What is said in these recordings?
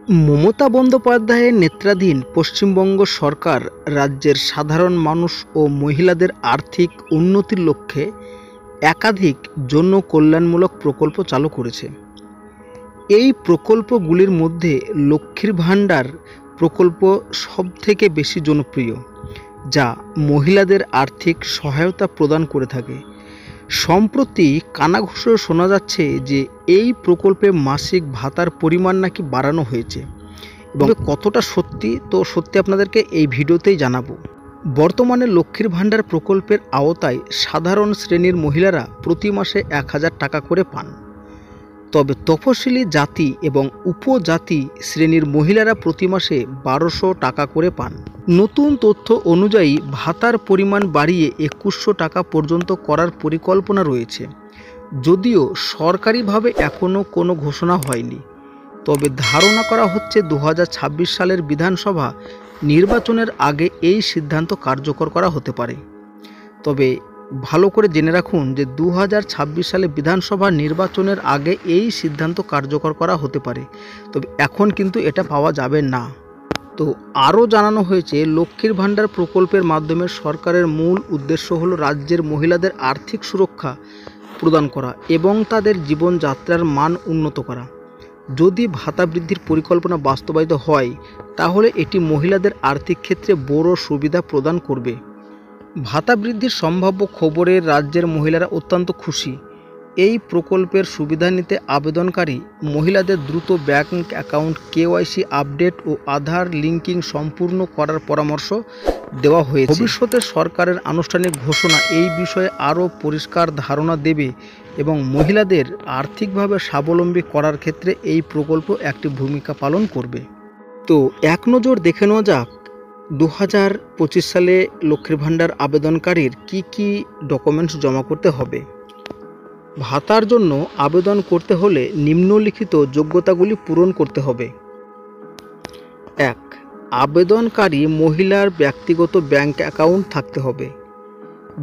মমতা বন্দ্যোপাধ্যায়ের নেতৃত্বাধীন পশ্চিমবঙ্গ সরকার রাজ্যের সাধারণ মানুষ ও মহিলাদের আর্থিক উন্নতির লক্ষ্যে একাধিক জনকল্যাণমূলক প্রকল্প চালু করেছে। এই প্রকল্পগুলির মধ্যে লক্ষ্মীর ভাণ্ডার প্রকল্প সবথেকে বেশি জনপ্রিয়, যা মহিলাদের আর্থিক সহায়তা প্রদান করে থাকে। সম্প্রতি কানাঘুষো শোনা যাচ্ছে যে এই প্রকল্পে মাসিক ভাতার পরিমাণ নাকি বাড়ানো হয়েছে, এবং কতটা সত্যি আপনাদেরকে এই ভিডিওতেই জানাবো। বর্তমানে লক্ষ্মীর ভাণ্ডার প্রকল্পের আওতায় সাধারণ শ্রেণীর মহিলারা প্রতি মাসে 1000 টাকা করে পান, তবে তফসিলি জাতি এবং উপজাতি শ্রেণীর মহিলারা প্রতি মাসে 1200 টাকা করে পান। নতুন তথ্য অনুযায়ী ভাতার পরিমাণ বাড়িয়ে 2100 টাকা পর্যন্ত করার পরিকল্পনা রয়েছে। যদিও সরকারিভাবে এখনও কোনো ঘোষণা হয়নি, তবে ধারণা করা হচ্ছে 2026 সালের বিধানসভা নির্বাচনের আগে এই সিদ্ধান্ত কার্যকর করা হতে পারে। তবে ভালো করে জেনে রাখুন যে 2026 সালে বিধানসভা নির্বাচনের আগে এই সিদ্ধান্ত কার্যকর করা হতে পারে, তবে এখন কিন্তু এটা পাওয়া যাবে না। তো আরও জানানো হয়েছে, লক্ষ্মীর ভাণ্ডার প্রকল্পের মাধ্যমে সরকারের মূল উদ্দেশ্য হলো রাজ্যের মহিলাদের আর্থিক সুরক্ষা প্রদান করা এবং তাদের জীবনযাত্রার মান উন্নত করা। যদি ভাতা বৃদ্ধির পরিকল্পনা বাস্তবায়িত হয়, তাহলে এটি মহিলাদের আর্থিক ক্ষেত্রে বড় সুবিধা প্রদান করবে। ভাতা বৃদ্ধির সম্ভাব্য খবরে রাজ্যের মহিলারা অত্যন্ত খুশি। এই প্রকল্পের সুবিধা নিতে আবেদনকারী মহিলাদের দ্রুত ব্যাংক অ্যাকাউন্ট কেওয়াইসি আপডেট ও আধার লিঙ্কিং সম্পূর্ণ করার পরামর্শ দেওয়া হয়েছে। ভবিষ্যতে সরকারের আনুষ্ঠানিক ঘোষণা এই বিষয়ে আরও পরিষ্কার ধারণা দেবে এবং মহিলাদের আর্থিকভাবে স্বাবলম্বী করার ক্ষেত্রে এই প্রকল্প একটি ভূমিকা পালন করবে। তো এক নজর দেখে নেওয়া যাক 2025 সালে লক্ষ্মীর ভাণ্ডার আবেদনকারীর কি ডকুমেন্টস জমা করতে হবে। ভাতার জন্য আবেদন করতে হলে নিম্নলিখিত যোগ্যতাগুলি পূরণ করতে হবে। 1. আবেদনকারী মহিলার ব্যক্তিগত ব্যাংক অ্যাকাউন্ট থাকতে হবে।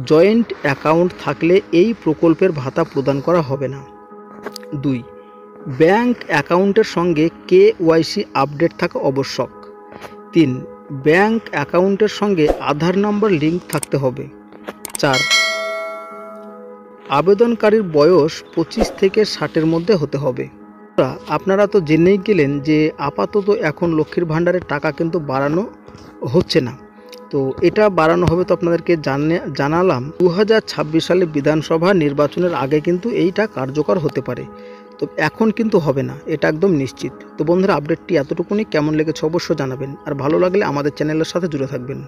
জয়েন্ট অ্যাকাউন্ট থাকলে এই প্রকল্পের ভাতা প্রদান করা হবে না। 2. ব্যাংক অ্যাকাউন্টের সঙ্গে কেওয়াইসি আপডেট থাকা আবশ্যক। 3. ব্যাংক অ্যাকাউন্টের সঙ্গে আধার নাম্বার লিঙ্ক থাকতে হবে। 4. আবেদনকারীর বয়স 25 থেকে 60-এর মধ্যে হতে হবে। আপনারা তো জেনেই গেলেন যে আপাতত এখন লক্ষ্মীর ভাণ্ডারের টাকা কিন্তু বাড়ানো হচ্ছে না, তো এটা বাড়ানো হবে। তো আপনাদেরকে জানালাম 2026 সালে বিধানসভা নির্বাচনের আগে কিন্তু এইটা কার্যকর হতে পারে, তো এখন কিন্তু হবে না, এটা একদম নিশ্চিত। তো বন্ধুরা, আপডেটটি এতটুকুনি। কেমন লেগেছে অবশ্যই জানাবেন, আর ভালো লাগলে আমাদের চ্যানেলের সাথে জুড়ে থাকবেন।